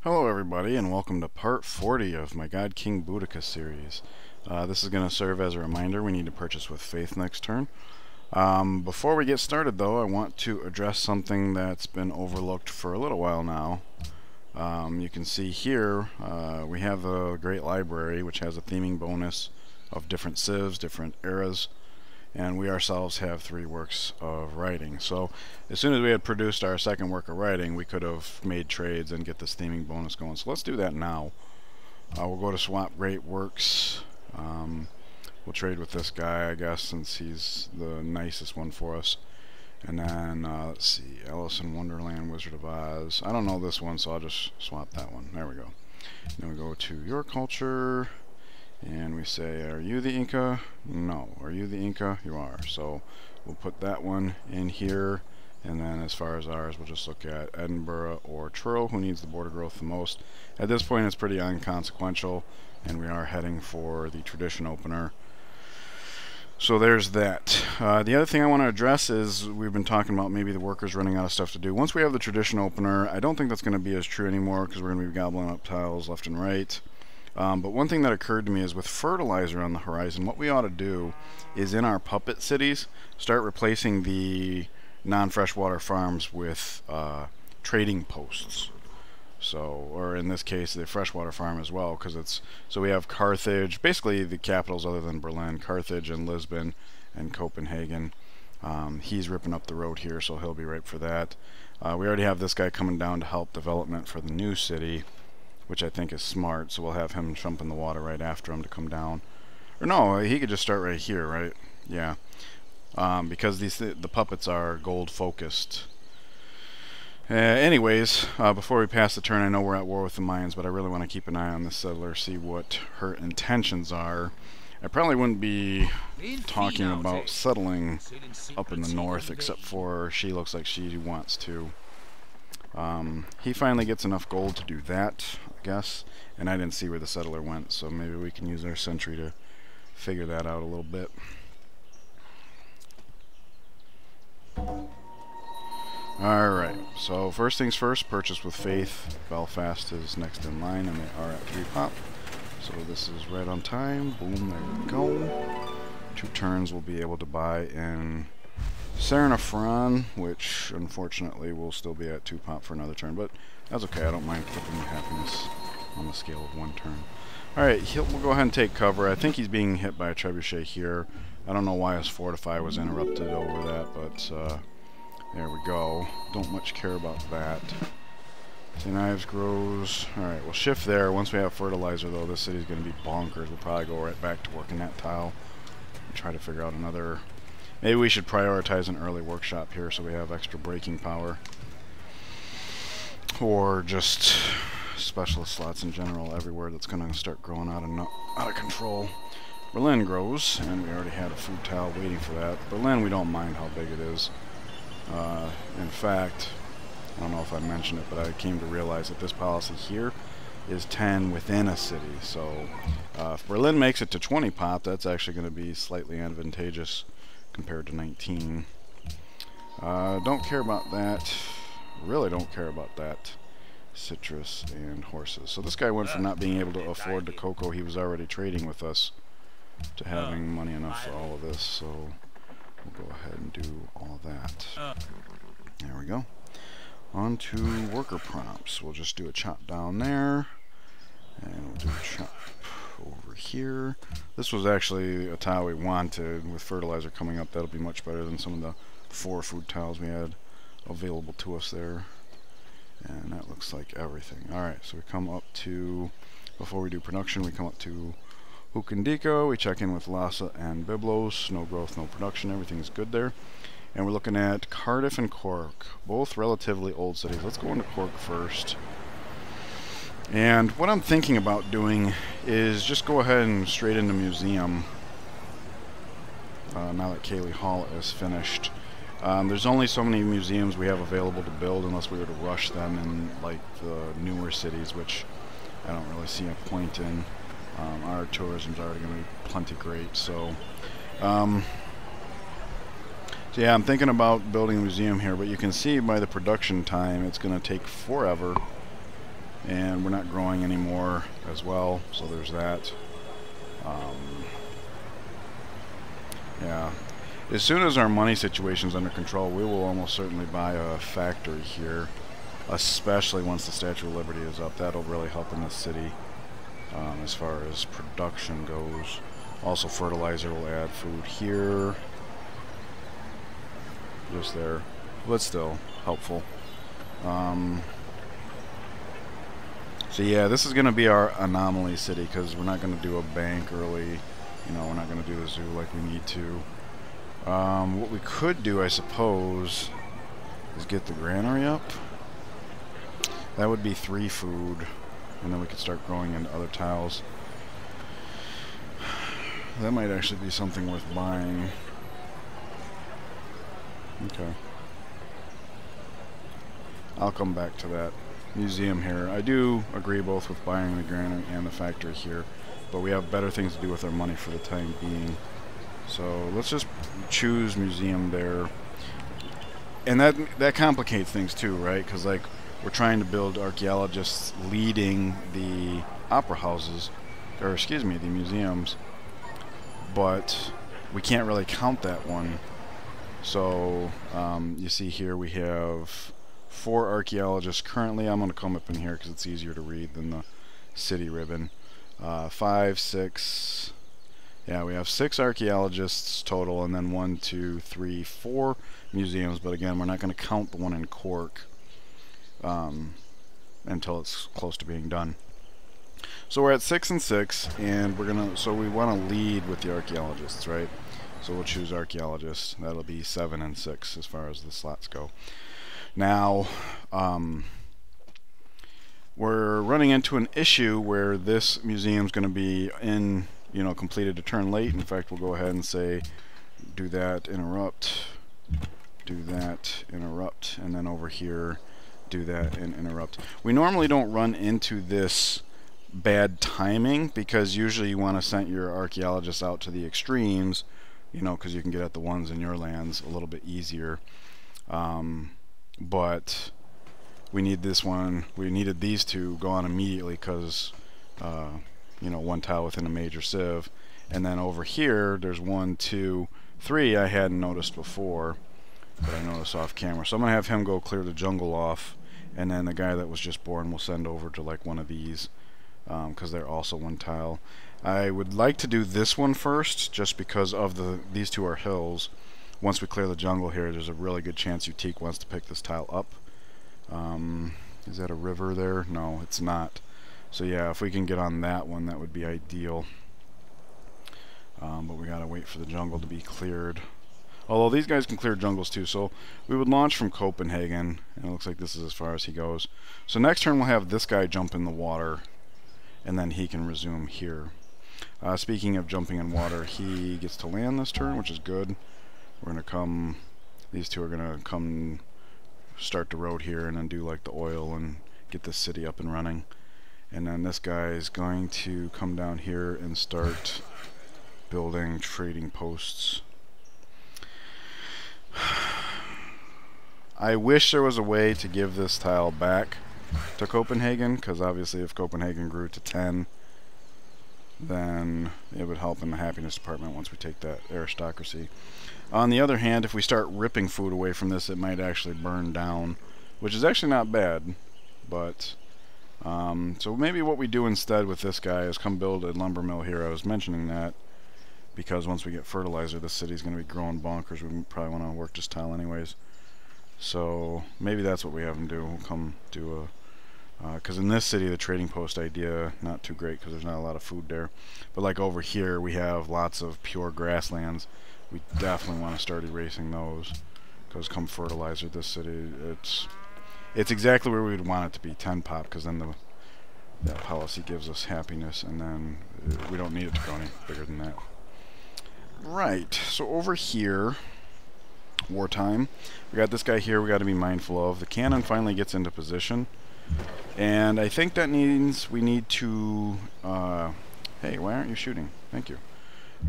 Hello everybody and welcome to part 40 of my God King Boudicca series. This is going to serve as a reminder we need to purchase with faith next turn. Before we get started though, I want to address something that's been overlooked for a little while now. You can see here we have a great library which has a theming bonus of different civs, different eras, and we ourselves have 3 works of writing. So as soon as we had produced our second work of writing, we could have made trades and get this theming bonus going. So let's do that now. We'll go to swap great works. We'll trade with this guy, I guess, since he's the nicest one for us. And then let's see, Alice in Wonderland, Wizard of Oz. I don't know this one, so I'll just swap that one. There we go. Then we go to your culture. And we say, are you the Inca? No. Are you the Inca? You are. So we'll put that one in here. And then as far as ours, we'll just look at Edinburgh or Truro, who needs the border growth the most. At this point, it's pretty inconsequential. And we are heading for the tradition opener. So there's that. The other thing I want to address is we've been talking about maybe the workers running out of stuff to do. Once we have the tradition opener, I don't think that's going to be as true anymore because we're going to be gobbling up tiles left and right. But one thing that occurred to me is with fertilizer on the horizon, what we ought to do is in our puppet cities start replacing the non-freshwater farms with trading posts. So, or in this case, the freshwater farm as well, because it's, so we have Carthage, basically the capitals other than Berlin, Carthage and Lisbon and Copenhagen. He's ripping up the road here, so he'll be right for that. We already have this guy coming down to help development for the new city, which I think is smart, so we'll have him jump in the water right after him to come down. Or no, he could just start right here, right? Yeah. Because the puppets are gold focused. Anyways, before we pass the turn, I know we're at war with the Mayans, but I really want to keep an eye on this settler, see what her intentions are. I probably wouldn't be talking about settling up in the north, except for she looks like she wants to. He finally gets enough gold to do that, I guess, and I didn't see where the settler went, so maybe we can use our sentry to figure that out a little bit. Alright, so first things first, purchase with faith. Belfast is next in line, and they are at 3 pop. So this is right on time. Boom, there we go. 2 turns we'll be able to buy in Sernafron, which unfortunately will still be at 2 pop for another turn, but that's okay. I don't mind flipping the happiness on the scale of 1 turn. Alright, we'll go ahead and take cover. I think he's being hit by a trebuchet here. I don't know why his fortify was interrupted over that, but there we go. Don't much care about that. St. Ives grows. Alright, we'll shift there. Once we have fertilizer, though, this city's going to be bonkers. We'll probably go right back to working that tile and try to figure out another. Maybe we should prioritize an early workshop here so we have extra braking power. Or just specialist slots in general everywhere that's going to start growing out of control. Berlin grows, and we already had a food tile waiting for that. Berlin, we don't mind how big it is. In fact, I don't know if I mentioned it, but I came to realize that this policy here is 10 within a city. So if Berlin makes it to 20 pop, that's actually going to be slightly advantageous compared to 19. Don't care about that. Really don't care about that. Citrus and horses. So this guy went from not being able to afford the cocoa he was already trading with us to having money enough for all of this. So we'll go ahead and do all that. There we go. On to worker prompts. We'll just do a chop down there. And we'll do a chop over here. This was actually a tile we wanted. With fertilizer coming up, that'll be much better than some of the 4 food tiles we had available to us there. And that looks like everything. Alright, so we come up to, before we do production, we come up to Untitled. We check in with Lhasa and Byblos. No growth, no production. Everything's good there. And we're looking at Cardiff and Cork, both relatively old cities. Let's go into Cork first. And what I'm thinking about doing is just go ahead and straight into museum now that Cayley Hall is finished. There's only so many museums we have available to build unless we were to rush them in like the newer cities, which I don't really see a point in. Our tourism's already going to be plenty great, so yeah, I'm thinking about building a museum here, but you can see by the production time it's going to take forever. And we're not growing anymore as well, so there's that. Yeah. As soon as our money situation's under control, we will almost certainly buy a factory here, especially once the Statue of Liberty is up. That'll really help in this city as far as production goes. Also, fertilizer will add food here. Just there. But still helpful. So yeah, this is going to be our anomaly city because we're not going to do a bank early. You know, we're not going to do the zoo like we need to. What we could do, I suppose, is get the granary up. That would be 3 food, and then we could start growing into other tiles. That might actually be something worth buying. Okay. I'll come back to that museum here. I do agree both with buying the granary and the factory here, but we have better things to do with our money for the time being. So let's just choose museum there. And that complicates things too, right? Because like we're trying to build archaeologists leading the opera houses, or excuse me, the museums, but we can't really count that one. So you see here we have 4 archaeologists currently. I'm going to come up in here because it's easier to read than the city ribbon. 5, 6. Yeah, we have 6 archaeologists total, and then 1, 2, 3, 4 museums. But again, we're not going to count the one in Cork until it's close to being done. So we're at 6 and 6, and we're gonna. So we want to lead with the archaeologists, right? So we'll choose archaeologists. That'll be 7 and 6 as far as the slots go. Now, we're running into an issue where this museum's going to be in, you know, completed a turn late. In fact, we'll go ahead and say, do that, interrupt, do that, interrupt, and then over here, do that and interrupt. We normally don't run into this bad timing because usually you want to send your archaeologists out to the extremes, you know, because you can get at the ones in your lands a little bit easier. But we need this one. We needed these two go on immediately because, you know, 1 tile within a major civ. And then over here, there's 1, 2, 3 I hadn't noticed before, but I noticed off camera. So I'm going to have him go clear the jungle off, and then the guy that was just born will send over to like one of these because they're also 1 tile. I would like to do this one first just because of these 2 are hills. Once we clear the jungle here, there's a really good chance Utique wants to pick this tile up. Is that a river there? No, it's not. So yeah, if we can get on that one, that would be ideal. But we gotta wait for the jungle to be cleared. Although these guys can clear jungles too, so we would launch from Copenhagen, and it looks like this is as far as he goes. So next turn we'll have this guy jump in the water, and then he can resume here. Speaking of jumping in water, he gets to land this turn, which is good. We're gonna come, these 2 are gonna come start the road here and then do like the oil and get this city up and running. And then this guy is going to come down here and start building trading posts. I wish there was a way to give this tile back to Copenhagen, because obviously if Copenhagen grew to 10, then it would help in the happiness department once we take that aristocracy. On the other hand, if we start ripping food away from this, it might actually burn down, which is actually not bad. But so maybe what we do instead with this guy is come build a lumber mill here. I was mentioning that because once we get fertilizer, this city's going to be growing bonkers. We probably want to work this tile anyways. So maybe that's what we have him do. We'll come do a... because in this city, the trading post idea, not too great because there's not a lot of food there. But like over here, we have lots of pure grasslands. We definitely want to start erasing those, because come fertilizer, this city, it's exactly where we would want it to be, 10 pop, because then that policy gives us happiness, and then we don't need it to go any bigger than that. Right, so over here, wartime, we got this guy here we got to be mindful of. The cannon finally gets into position, and I think that means we need to, hey, why aren't you shooting? Thank you.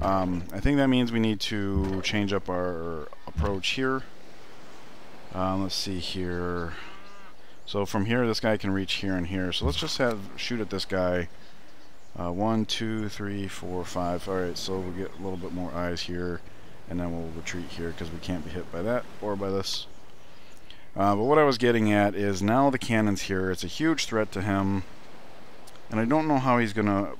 I think that means we need to change up our approach here. Let's see here. So from here, this guy can reach here and here. So let's just shoot at this guy. 1, 2, 3, 4, 5. Alright, so we'll get a little bit more eyes here, and then we'll retreat here because we can't be hit by that or by this. But what I was getting at is now the cannon's here. It's a huge threat to him, and I don't know how he's going to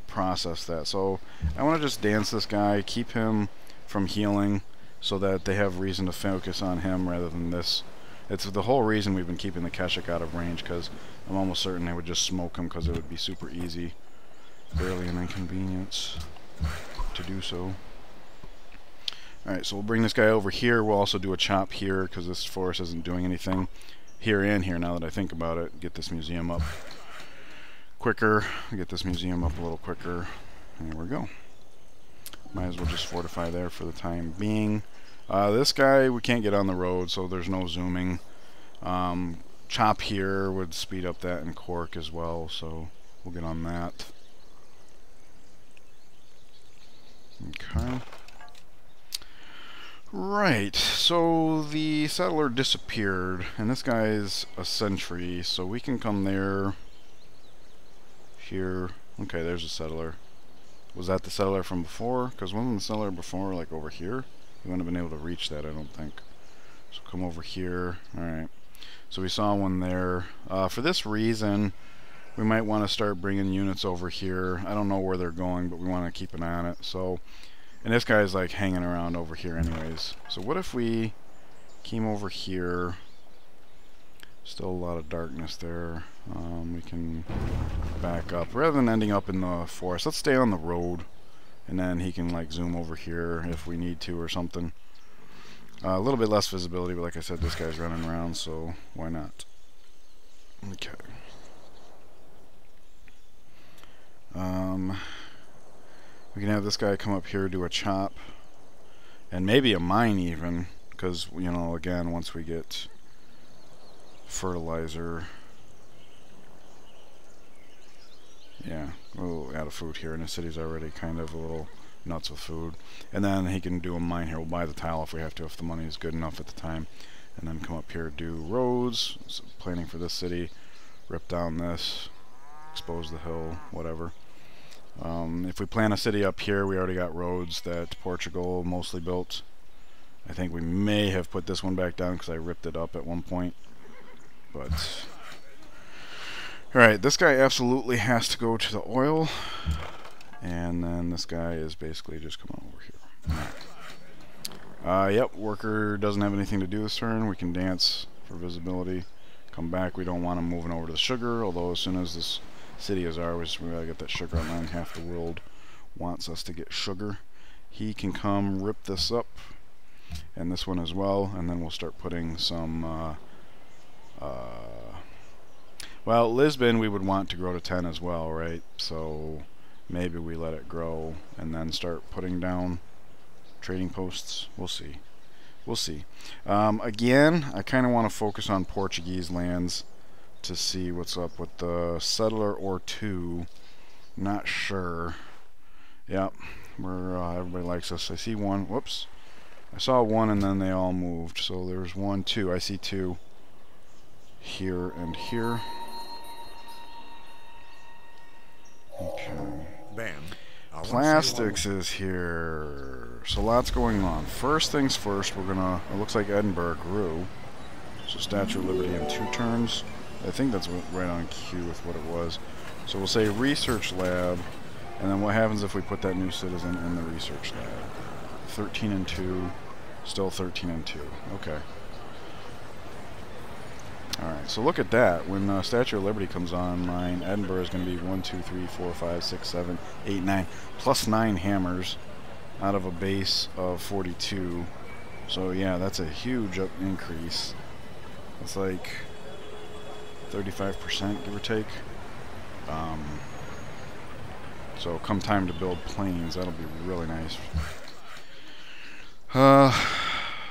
process that. So I want to just dance this guy, keep him from healing so that they have reason to focus on him rather than this. It's the whole reason we've been keeping the Keshik out of range, because I'm almost certain they would just smoke him because it would be super easy. Barely an inconvenience to do so. Alright, so we'll bring this guy over here. We'll also do a chop here because this forest isn't doing anything. Here and here, now that I think about it. Get this museum up quicker. Get this museum up a little quicker. And there we go. Might as well just fortify there for the time being. This guy, we can't get on the road, so there's no zooming. Chop here would speed up that and cork as well, so we'll get on that. Okay. Right, so the settler disappeared, and this guy's a sentry, so we can come there, here. Okay, there's a settler. Was that the settler from before? Because wasn't the settler before, like, over here? We wouldn't have been able to reach that, I don't think. So come over here. Alright, so we saw one there. For this reason, we might want to start bringing units over here. I don't know where they're going, but we want to keep an eye on it. So, and this guy's like hanging around over here anyways. So what if we came over here? Still a lot of darkness there. We can back up. Rather than ending up in the forest, let's stay on the road. And then he can like zoom over here if we need to or something. A little bit less visibility, but like I said, this guy's running around, so why not? Okay. We can have this guy come up here, do a chop, and maybe a mine even, because, you know, again, once we get fertilizer, yeah, we'll add a food here, and the city's already kind of a little nuts with food. And then he can do a mine here. We'll buy the tile if we have to, if the money is good enough at the time, and then come up here, do roads, so planning for this city, rip down this, expose the hill, whatever. If we plan a city up here, we already got roads that Portugal mostly built. I think we may have put this one back down because I ripped it up at one point. But alright, this guy absolutely has to go to the oil. And then this guy is basically just coming over here. Yep, worker doesn't have anything to do this turn. We can dance for visibility. Come back. We don't want him moving over to the sugar, although as soon as this city is ours, we gotta get that sugar online. Half the world wants us to get sugar. He can come rip this up, and this one as well, and then we'll start putting some well, Lisbon we would want to grow to 10 as well, right? So maybe we let it grow and then start putting down trading posts. We'll see. We'll see. Again, I kind of want to focus on Portuguese lands to see what's up with the settler or two. Not sure. Yep, we're everybody likes us. I see one. Whoops, I saw one and then they all moved. So there's 1, 2. I see 2 here and here. Okay. Ben, Plastics is here. So lots going on. First things first, we're gonna. It looks like Edinburgh grew. So Statue of Liberty in 2 turns. I think that's right on cue with what it was. So we'll say research lab, and then what happens if we put that new citizen in the research lab? 13 and 2, still 13 and 2. Okay. Alright, so look at that. When Statue of Liberty comes online, Edinburgh is going to be 1, 2, 3, 4, 5, 6, 7, 8, 9. Plus 9 hammers out of a base of 42. So yeah, that's a huge increase. It's like 35%, give or take. So come time to build planes, that'll be really nice.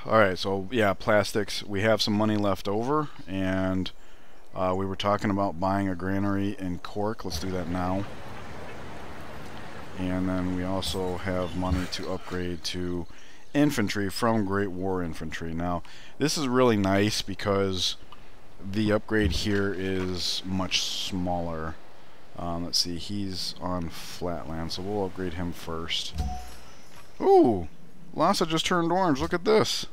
Alright, so yeah, plastics. We have some money left over, and we were talking about buying a granary in Cork. Let's do that now. And then we also have money to upgrade to infantry from Great War infantry. Now, this is really nice because the upgrade here is much smaller. Let's see, he's on flatland, so we'll upgrade him first. Ooh! Lhasa just turned orange, look at this!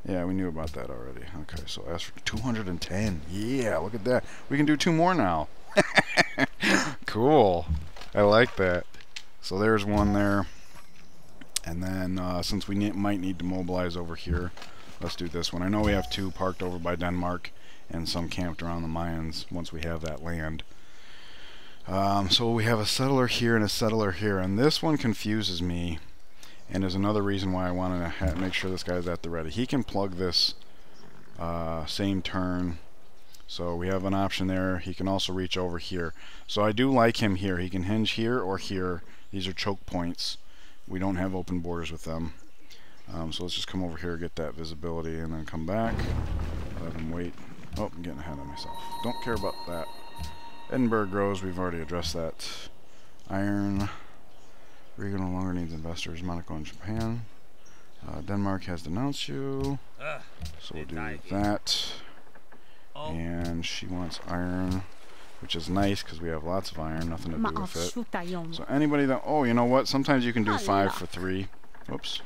Yeah, we knew about that already. Okay, so as for 210, yeah, look at that. We can do 2 more now. Cool. I like that. So there's one there. And then, since we might need to mobilize over here, let's do this one. I know we have 2 parked over by Denmark, and some camped around the mines once we have that land. So we have a settler here and a settler here, and this one confuses me, and is another reason why I want to make sure this guy's at the ready. He can plug this same turn, so we have an option there. He can also reach over here. So I do like him here. He can hinge here or here. These are choke points. We don't have open borders with them. So let's just come over here, get that visibility, and then come back. Let him wait. Oh, I'm getting ahead of myself. Don't care about that. Edinburgh grows, we've already addressed that. Iron. Riga no longer needs investors. Monaco and Japan. Denmark has denounced you. So we'll do that. And she wants iron, which is nice because we have lots of iron, nothing to do with it. So anybody that, oh, you know what? Sometimes you can do 5 for 3. Whoops.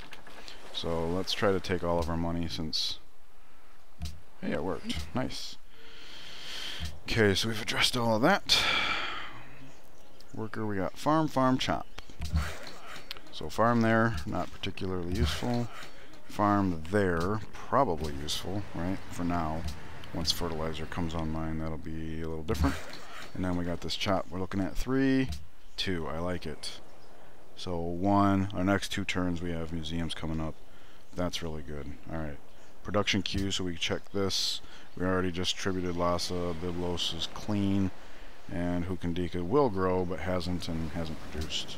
So let's try to take all of our money since, hey, it worked. Nice. Okay, so we've addressed all of that. Worker, we got farm, farm, chop. So farm there, not particularly useful. Farm there, probably useful, right? For now. Once fertilizer comes online, that'll be a little different. And then we got this chop. We're looking at 3, 2. I like it. So 1, our next 2 turns we have museums coming up. That's really good. Alright. Production queue, so we check this. We already just tributed Lhasa. Byblos is clean. And King Boudicca will grow, but hasn't and hasn't produced.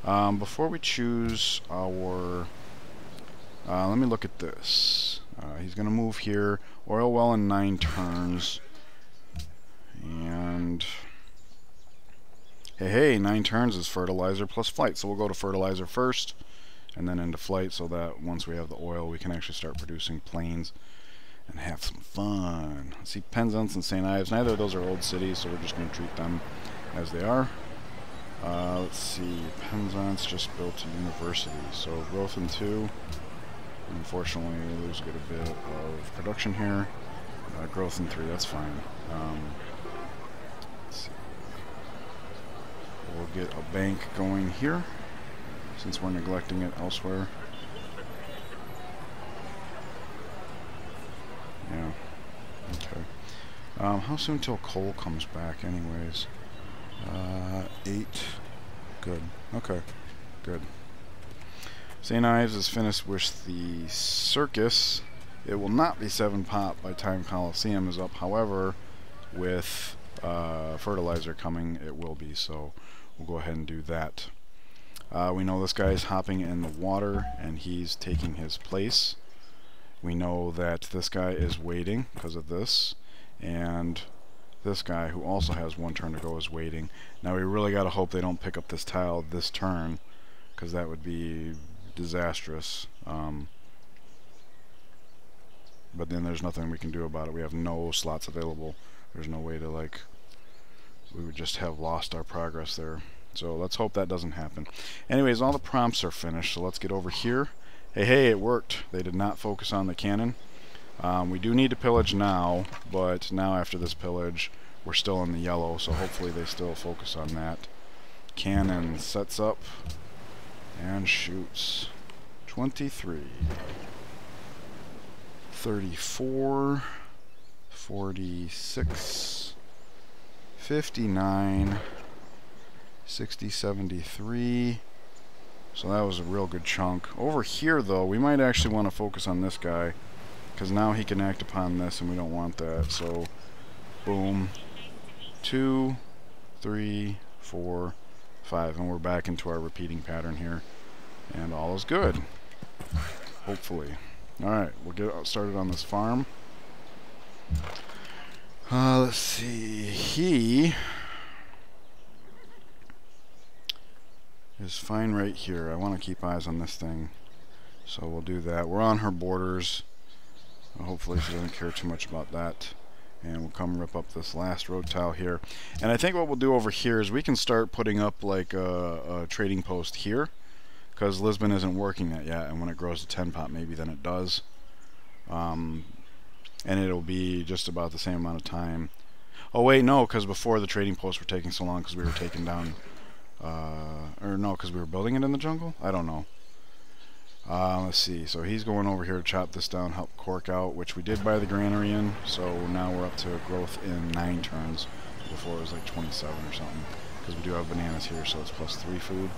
Before we choose our... let me look at this. He's going to move here. Oil well in 9 turns. And... Hey, 9 turns is fertilizer plus flight. So we'll go to fertilizer first, and then into flight, so that once we have the oil, we can actually start producing planes and have some fun. Let's see, Penzance and St. Ives. Neither of those are old cities, so we're just going to treat them as they are. Let's see, Penzance just built a university, so growth in 2. Unfortunately, we lose a bit of production here. Growth in 3, that's fine. Let's see. We'll get a bank going here, since we're neglecting it elsewhere. Yeah. Okay. How soon till coal comes back anyways? 8. Good. Okay. Good. St. Ives is finished with the circus. It will not be 7 pop by time Coliseum is up. However, with fertilizer coming, it will be. So we'll go ahead and do that. We know this guy is hopping in the water, and he's taking his place. We know that this guy is waiting because of this, and this guy, who also has 1 turn to go, is waiting. Now we really got to hope they don't pick up this tile this turn, because that would be disastrous. But then there's nothing we can do about it. We have no slots available. There's no way to, like, we would just have lost our progress there. So let's hope that doesn't happen. Anyways, all the prompts are finished, so let's get over here. Hey, it worked. They did not focus on the cannon. We do need to pillage now, but now after this pillage, we're still in the yellow, so hopefully they still focus on that. Cannon sets up and shoots. 23. 34. 46. 59. 60, 73. So that was a real good chunk. Over here, though, we might actually want to focus on this guy, because now he can act upon this, and we don't want that. So, boom. 2, 3, 4, 5. And we're back into our repeating pattern here. And all is good. Hopefully. Alright, we'll get started on this farm. Let's see. He is fine right here. I want to keep eyes on this thing, so we'll do that. We're on her borders. Hopefully she doesn't care too much about that. And we'll come rip up this last road tile here. And I think what we'll do over here is we can start putting up like a trading post here, because Lisbon isn't working that yet, and when it grows to 10 pot maybe then it does. And it'll be just about the same amount of time. Oh wait, no, because before the trading posts were taking so long because we were taking down, or no, because we were building it in the jungle? I don't know. Let's see, so he's going over here to chop this down, help Cork out, which we did buy the granary in, so now we're up to growth in 9 turns. Before it was like 27 or something, because we do have bananas here, so it's +3 food.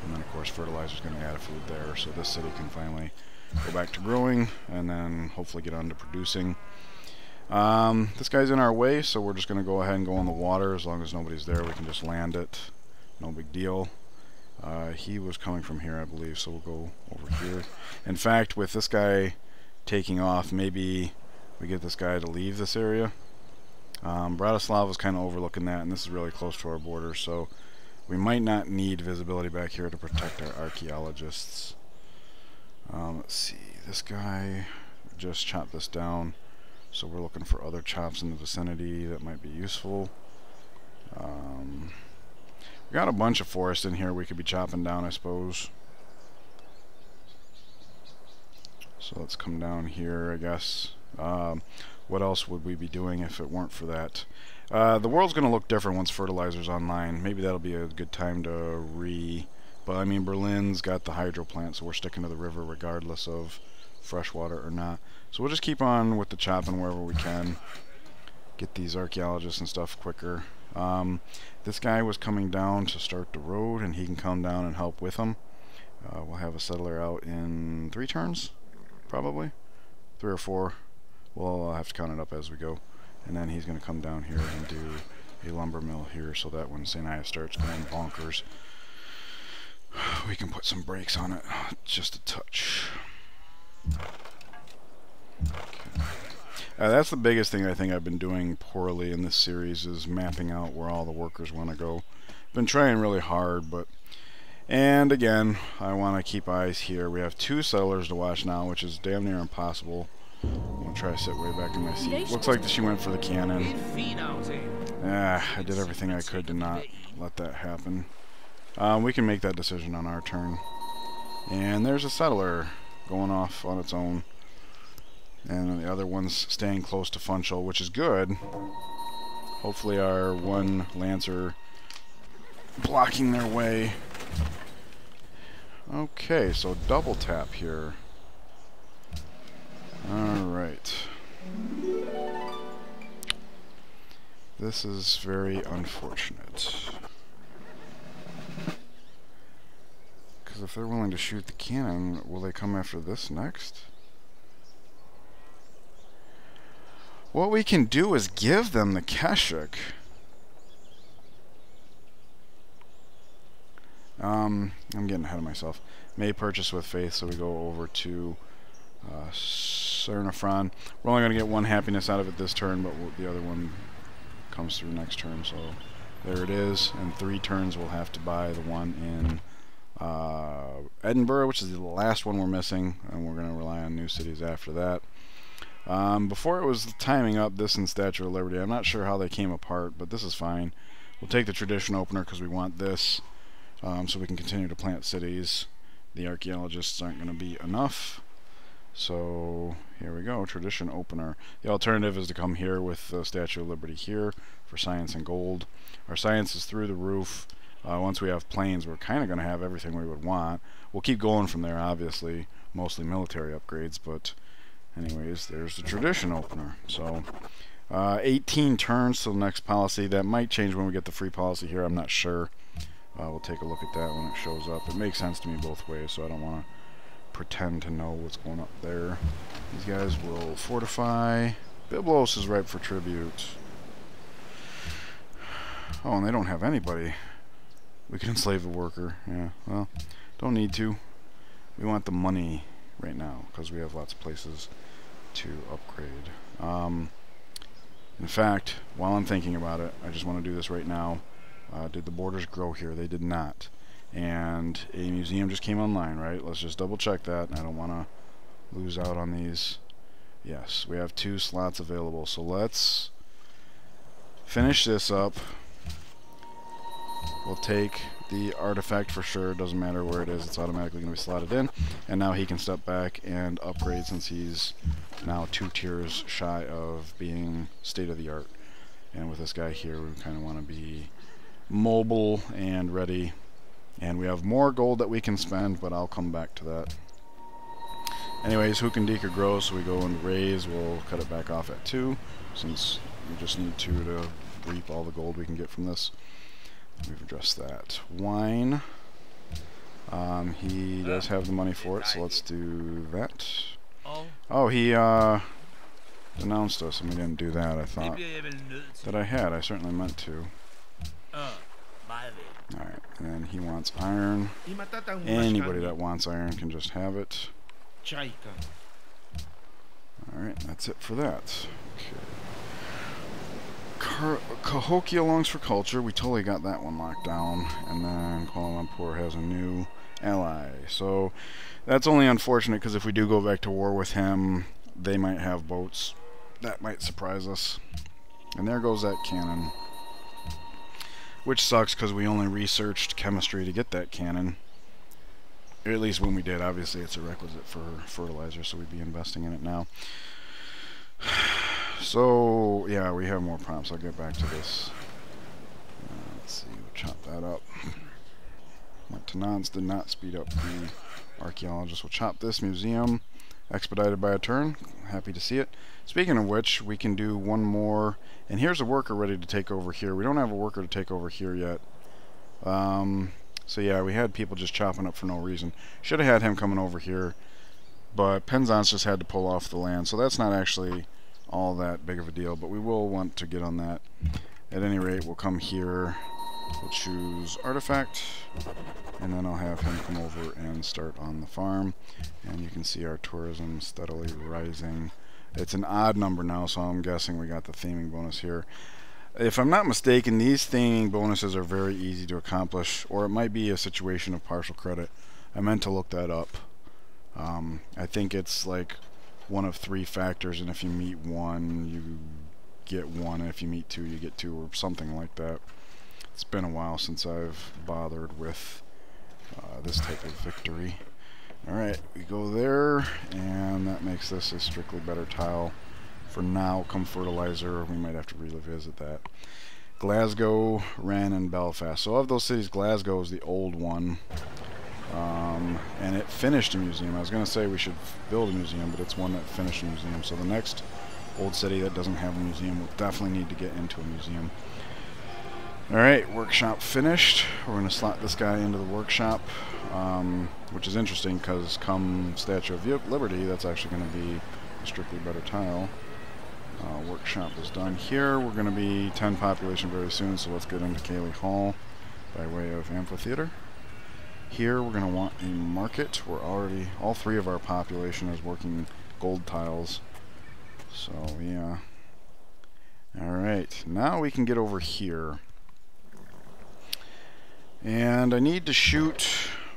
And then of course fertilizer's going to add a food there, so this city can finally go back to growing, and then hopefully get on to producing. This guy's in our way, so we're just going to go ahead and go on the water. As long as nobody's there, we can just land it. No big deal. He was coming from here, I believe, so we'll go over here. In fact, with this guy taking off, maybe we get this guy to leave this area. Bratislava was kind of overlooking that, and this is really close to our border, so we might not need visibility back here to protect our archaeologists. Let's see, this guy just chopped this down, so we're looking for other chops in the vicinity that might be useful. We got a bunch of forest in here we could be chopping down, I suppose. So let's come down here, I guess. What else would we be doing if it weren't for that? The world's going to look different once fertilizer's online. Maybe that'll be a good time to But I mean, Berlin's got the hydro plant, so we're sticking to the river regardless of freshwater or not. So we'll just keep on with the chopping wherever we can. Get these archaeologists and stuff quicker. This guy was coming down to start the road, and he can come down and help with him. We'll have a settler out in 3 turns, probably. 3 or 4. We'll have to count it up as we go. And then he's going to come down here and do a lumber mill here, so that when St. Ives starts going bonkers, we can put some brakes on it, just a touch. Okay. That's the biggest thing I think I've been doing poorly in this series, is mapping out where all the workers want to go. Been trying really hard, but... And again, I want to keep eyes here. We have 2 settlers to watch now, which is damn near impossible. I'm going to try to sit way back in my seat. Looks like she went for the cannon. I did everything I could to not let that happen. We can make that decision on our turn. And there's a settler going off on its own. And the other one's staying close to Funchal, which is good. Hopefully our one Lancer blocking their way. Okay, so double tap here. Alright. This is very unfortunate. Because if they're willing to shoot the cannon, will they come after this next? What we can do is give them the Keshik. I'm getting ahead of myself. May purchase with faith, so we go over to Cernifron. We're only going to get 1 happiness out of it this turn, but the other one comes through next turn, so there it is. In 3 turns we'll have to buy the one in Edinburgh, which is the last one we're missing, and we're going to rely on new cities after that. Before it was timing up this and Statue of Liberty. I'm not sure how they came apart, but this is fine. We'll take the tradition opener because we want this, so we can continue to plant cities. The archaeologists aren't going to be enough. So here we go, tradition opener. The alternative is to come here with the Statue of Liberty here for science and gold. Our science is through the roof. Once we have planes, we're kind of going to have everything we would want. We'll keep going from there, obviously, mostly military upgrades, but anyways, there's the tradition opener. So 18 turns to the next policy. That might change when we get the free policy here, I'm not sure. We'll take a look at that when it shows up. It makes sense to me both ways, so I don't want to pretend to know what's going up there. These guys will fortify. Byblos is ripe for tribute. Oh, and they don't have anybody. We can enslave the worker. Yeah, well, don't need to. We want the money right now because we have lots of places to upgrade. In fact, while I'm thinking about it, I just want to do this right now. Did the borders grow here? They did not. And a museum just came online, right? Let's just double check that. I don't want to lose out on these Yes, we have 2 slots available. So let's finish this up. We'll take the artifact for sure. Doesn't matter where it is. It's automatically going to be slotted in. And now he can step back and upgrade since he's now 2 tiers shy of being state-of-the-art. And with this guy here, we kind of want to be mobile and ready. And we have more gold that we can spend, but I'll come back to that. Anyways, Boudicca grows, so we go and raise. We'll cut it back off at 2, since we just need 2 to reap all the gold we can get from this. We've addressed that. Wine. He does have the money for it, so let's do that. Oh, he denounced us, and we didn't do that. I thought that I had. I certainly meant to. Alright, and then he wants iron. Anybody that wants iron can just have it. Alright, that's it for that. Okay. Cahokia longs for culture. We totally got that one locked down. And then Kuala Lumpur has a new ally. So that's only unfortunate because if we do go back to war with him, they might have boats. That might surprise us. And there goes that cannon. Which sucks because we only researched chemistry to get that cannon. Or at least when we did. Obviously it's a requisite for fertilizer, so we'd be investing in it now. So, yeah, we have more prompts. I'll get back to this. Let's see, we'll chop that up. My Tenants did not speed up the archaeologist. We'll chop this museum. Expedited by a turn. Happy to see it. Speaking of which, we can do one more. And here's a worker ready to take over here. We don't have a worker to take over here yet. So yeah, we had people just chopping up for no reason. Should have had him coming over here. But Penzance just had to pull off the land. So that's not actually all that big of a deal, but we will want to get on that. At any rate, we'll come here, we'll choose artifact, and then I'll have him come over and start on the farm. And you can see our tourism steadily rising. It's an odd number now, so I'm guessing we got the theming bonus here. If I'm not mistaken, these theming bonuses are very easy to accomplish, or it might be a situation of partial credit. I meant to look that up. I think it's like one of 3 factors, and if you meet 1 you get 1, and if you meet 2 you get 2, or something like that. It's been a while since I've bothered with this type of victory. Alright, we go there, and that makes this a strictly better tile for now. Come fertilizer, we might have to revisit that. Glasgow, Rennes, and Belfast. So of those cities, Glasgow is the old one. And it finished a museum. I was going to say we should build a museum, but it's one that finished a museum. So the next old city that doesn't have a museum will definitely need to get into a museum. Alright, workshop finished. We're going to slot this guy into the workshop, which is interesting because come Statue of Liberty, that's actually going to be a strictly better tile. Workshop is done here. We're going to be 10 population very soon, so let's get into Cayley Hall by way of amphitheater. Here we're going to want a market. We're already, all 3 of our population is working gold tiles. So yeah. Alright, now we can get over here. And I need to shoot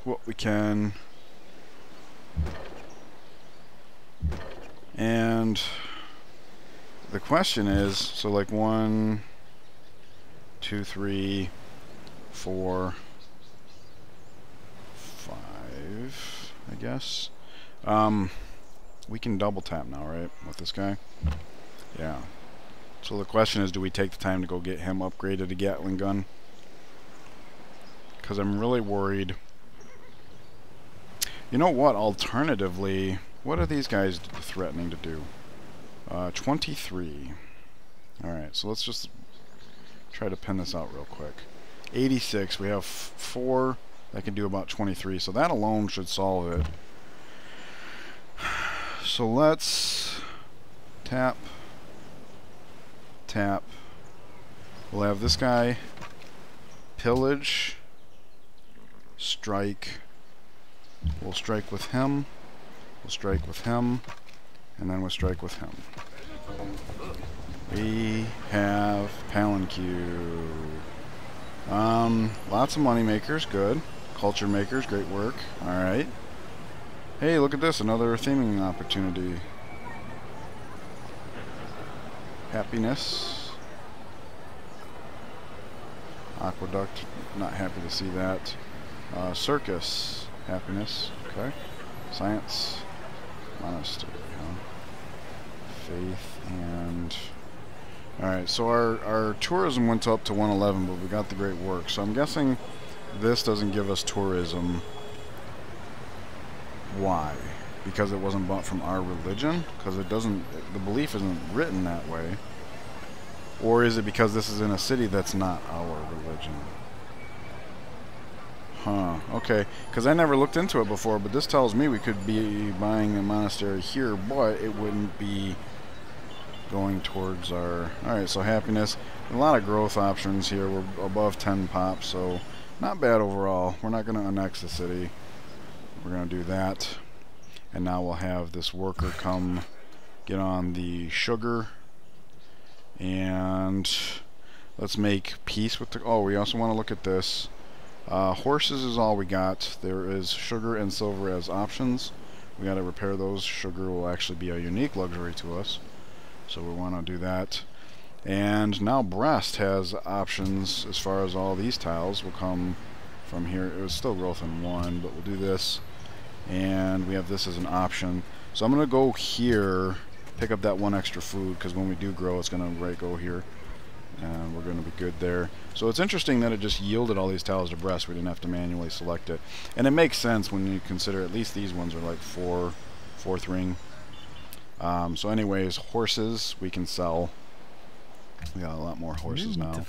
what we can. And the question is, so like 1, 2, 3, 4, 5, I guess. We can double tap now, right, with this guy? Yeah. So the question is, do we take the time to go get him upgraded to Gatling gun? Because I'm really worried. You know what, alternatively, what are these guys threatening to do? 23. Alright, so let's just try to pin this out real quick. 86, we have 4 that can do about 23, so that alone should solve it. So let's tap, tap. We'll have this guy pillage, strike. We'll strike with him, we'll strike with him, and then we'll strike with him. We have Palanque. Lots of money makers, good. Culture makers, great work. Alright. Hey, look at this, another theming opportunity. Happiness. Aqueduct, not happy to see that. Circus, happiness, okay. Science, monastery, huh? Faith, and... Alright, so our tourism went up to 111, but we got the great work. So I'm guessing this doesn't give us tourism. Why? Because it wasn't bought from our religion? Because it doesn't, the belief isn't written that way. Or is it because this is in a city that's not our religion? Huh, okay. Because I never looked into it before, but this tells me we could be buying a monastery here, but it wouldn't be going towards our... Alright, so happiness. A lot of growth options here. We're above 10 pops, so not bad overall. We're not going to annex the city. We're going to do that. And now we'll have this worker come get on the sugar. And let's make peace with the... Oh, we also want to look at this. Horses is all we got. There is sugar and silver as options. We got to repair those. Sugar will actually be a unique luxury to us, so we want to do that. And now breast has options as far as all these tiles will come from here. It was still growth in 1, but we'll do this. And we have this as an option. So I'm going to go here, pick up that 1 extra food, because when we do grow, it's going to go here. And we're going to be good there. So it's interesting that it just yielded all these tiles to breast. We didn't have to manually select it. And it makes sense when you consider at least these ones are like 4th ring. So anyways, horses we can sell. We got a lot more horses now.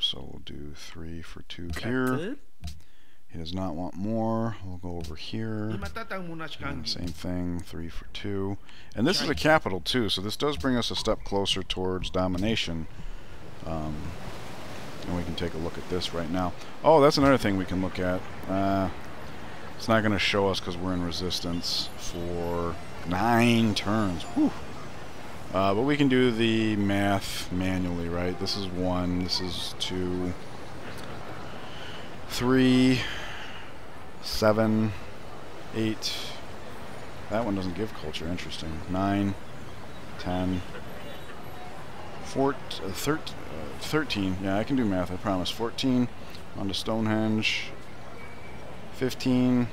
So we'll do 3 for 2 here. He does not want more. We'll go over here. Same thing, 3 for 2. And this is a capital too, so this does bring us a step closer towards domination. And we can take a look at this right now. Oh, that's another thing we can look at. It's not going to show us because we're in resistance for 9 turns. Whew. But we can do the math manually, right? This is 1, this is 2, 3, 7, 8. That one doesn't give culture. Interesting. 9, 10, 13. Yeah, I can do math, I promise. 14 on to Stonehenge. 15.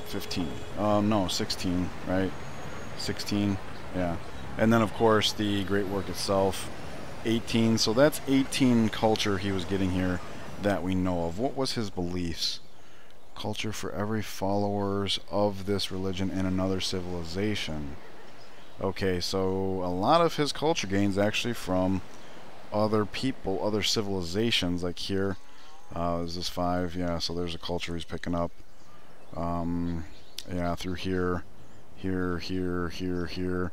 15. No, 16, right? 16, yeah. And then, of course, the great work itself, 18. So that's 18 culture he was getting here that we know of. What was his beliefs? Culture for every followers of this religion in another civilization. Okay, so a lot of his culture gains actually from other people, other civilizations. Like here, is this 5? Yeah, so there's a culture he's picking up. Yeah, through here, here.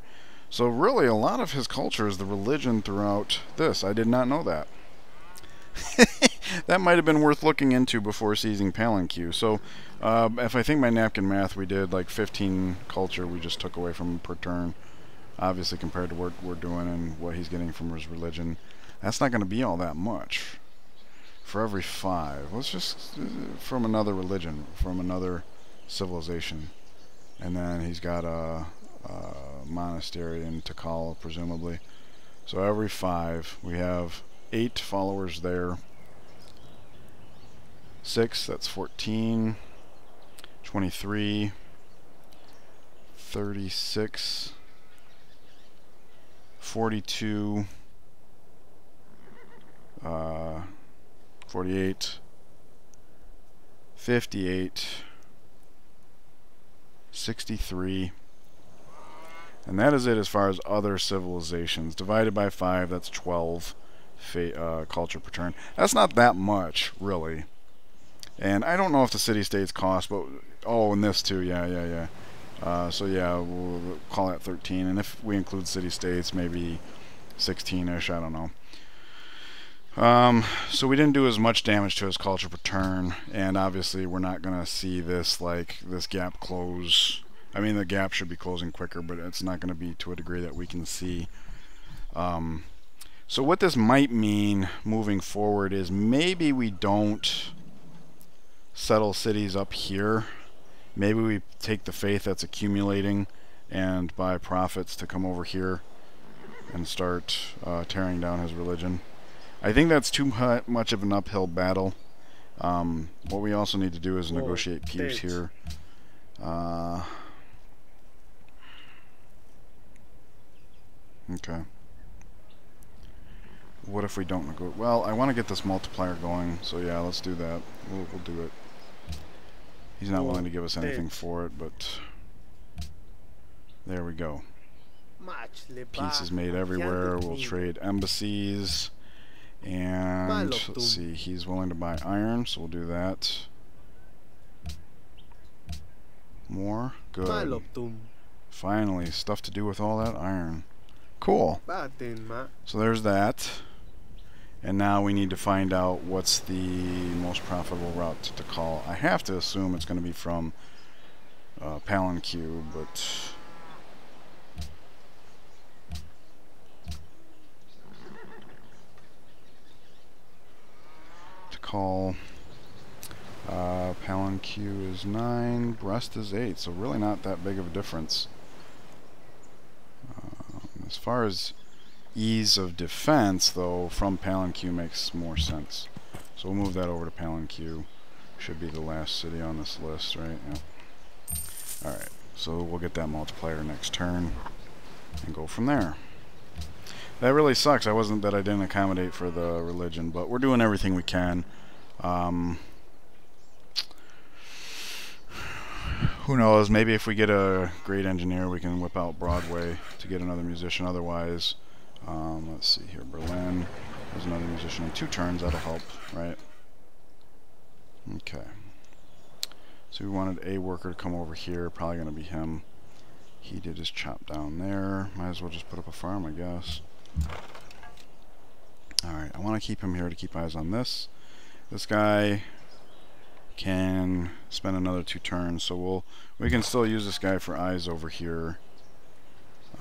So really a lot of his culture is the religion throughout this. I did not know that. That might have been worth looking into before seizing Palanque. So if I think my napkin math, we did like 15 culture we just took away from him per turn. Obviously compared to what we're doing and what he's getting from his religion, that's not going to be all that much. For every 5, let's just from another religion, from another civilization. And then he's got a monastery in Tikal, presumably. So every 5, we have 8 followers there. 6, that's 14. 23. 36. 42. 48. 58. 63. And that is it as far as other civilizations. Divided by 5, that's 12 culture per turn. That's not that much, really. And I don't know if the city-states cost, but... Oh, and this too, yeah. So yeah, we'll call that 13. And if we include city-states, maybe 16-ish, I don't know. So we didn't do as much damage to his culture per turn, and obviously we're not going to see this, like, this gap close. I mean, the gap should be closing quicker, but it's not going to be to a degree that we can see. So what this might mean moving forward is maybe we don't settle cities up here. Maybe we take the faith that's accumulating and buy prophets to come over here and start tearing down his religion. I think that's too much of an uphill battle. What we also need to do is negotiate peace here. Okay. What if we don't negotiate? Well, I want to get this multiplier going, so yeah, let's do that. We'll do it. He's not willing to give us anything for it, but there we go. Peace is made everywhere. We'll trade embassies. And let's see, he's willing to buy iron, so we'll do that. More? Good. Finally, stuff to do with all that iron. Cool. So there's that. And now we need to find out what's the most profitable route to call. I have to assume it's going to be from Palanque, but to call Palanque is 9, Brest is 8, so really not that big of a difference. As far as ease of defense, though, from Palanque makes more sense. So we'll move that over to Palanque. Should be the last city on this list, right? Yeah. Alright, so we'll get that multiplier next turn and go from there. That really sucks. I didn't accommodate for the religion, but we're doing everything we can. Who knows, maybe if we get a great engineer we can whip out Broadway to get another musician. Otherwise, let's see here, Berlin, there's another musician in 2 turns, that'll help, right? Okay. So we wanted a worker to come over here, probably going to be him. He did his chop down there, might as well just put up a farm, I guess. Alright, I want to keep him here to keep eyes on this. This guy can spend another 2 turns, so we can still use this guy for eyes over here,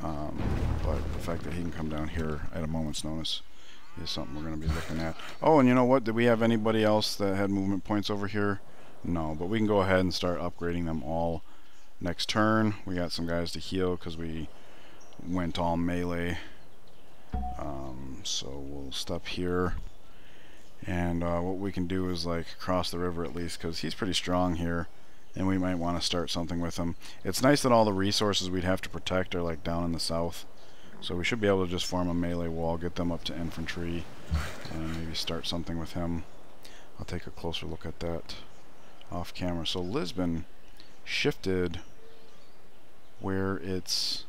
but the fact that he can come down here at a moment's notice is something we're going to be looking at. Oh, and you know what, did we have anybody else that had movement points over here? No, but we can go ahead and start upgrading them all next turn. We got some guys to heal because we went all melee, so we'll stop here. And what we can do is like cross the river at least, because he's pretty strong here, and we might want to start something with him. It's nice that all the resources we'd have to protect are like down in the south, so we should be able to just form a melee wall, get them up to infantry, and maybe start something with him. I'll take a closer look at that off camera. So Lisbon shifted where its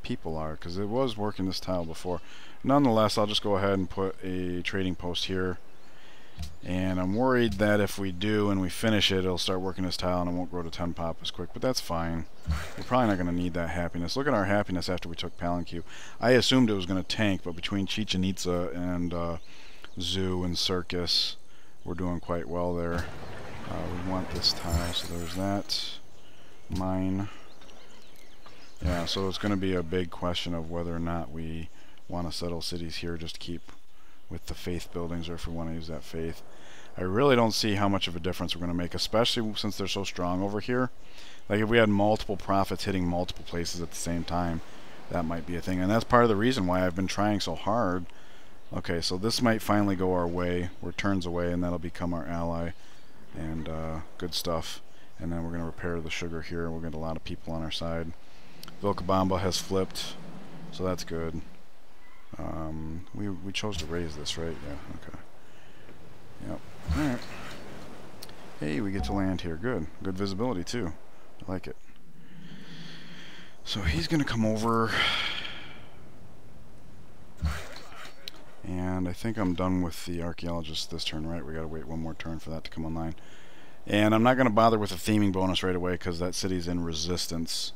people are, because it was working this tile before. Nonetheless, I'll just go ahead and put a trading post here. And I'm worried that if we do and we finish it, it'll start working this tile and it won't grow to 10 pop as quick, but that's fine. We're probably not going to need that happiness. Look at our happiness after we took Palanque. I assumed it was going to tank, but between Chichen Itza and Zoo and Circus, we're doing quite well there. We want this tile, so there's that. Mine. Yeah, so it's going to be a big question of whether or not we want to settle cities here just to keep with the faith buildings, or if we want to use that faith. I really don't see how much of a difference we're going to make, especially since they're so strong over here. Like if we had multiple prophets hitting multiple places at the same time, that might be a thing, and that's part of the reason why I've been trying so hard. Okay, so this might finally go our way. We're turns away, and that'll become our ally, and good stuff. And then we're going to repair the sugar here. We'll get a lot of people on our side. Vilcabamba has flipped, so that's good. We chose to raise this, right? Yeah, okay. Yep. Alright. Hey, we get to land here. Good. Good visibility, too. I like it. So he's going to come over. And I think I'm done with the archaeologist this turn, right? We got to wait one more turn for that to come online. And I'm not going to bother with the theming bonus right away because that city's in resistance.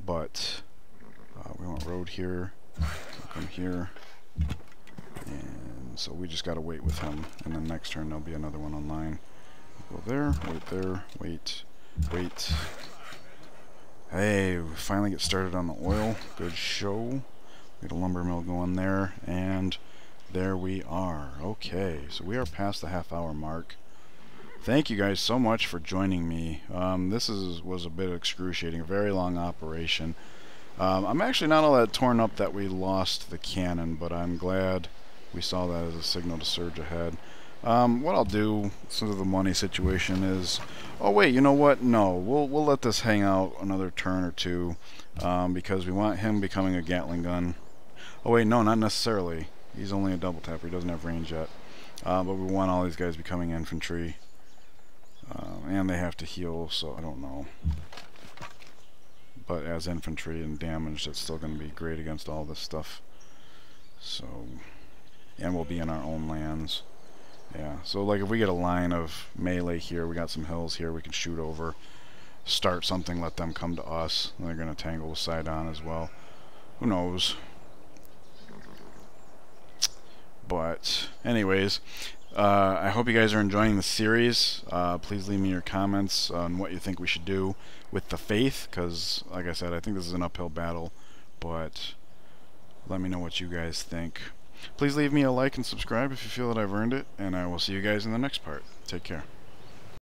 But we want road here. We'll come here. And so we just got to wait with him. And then next turn there'll be another one online. Go there, wait, wait. Hey, we finally get started on the oil. Good show. Get a lumber mill going there. And there we are. Okay, so we are past the half-hour mark. thank you guys so much for joining me. This was a bit excruciating, a very long operation. I'm actually not all that torn up that we lost the cannon, but I'm glad we saw that as a signal to surge ahead. What I'll do, since of the money situation, is... Oh wait, you know what? No, we'll let this hang out another turn or two, because we want him becoming a Gatling gun. Oh wait, no, not necessarily. He's only a double tapper. He doesn't have range yet. But we want all these guys becoming infantry. And they have to heal, so I don't know. But as infantry and damaged, it's still going to be great against all this stuff. So, and we'll be in our own lands. Yeah, so like if we get a line of melee here, we got some hills here we can shoot over, start something, let them come to us. And they're going to tangle with Sidon as well. Who knows? But anyways, I hope you guys are enjoying the series. Please leave me your comments on what you think we should do with the faith, because like I said, I think this is an uphill battle, but let me know what you guys think. Please leave me a like and subscribe if you feel that I've earned it, and I will see you guys in the next part. Take care.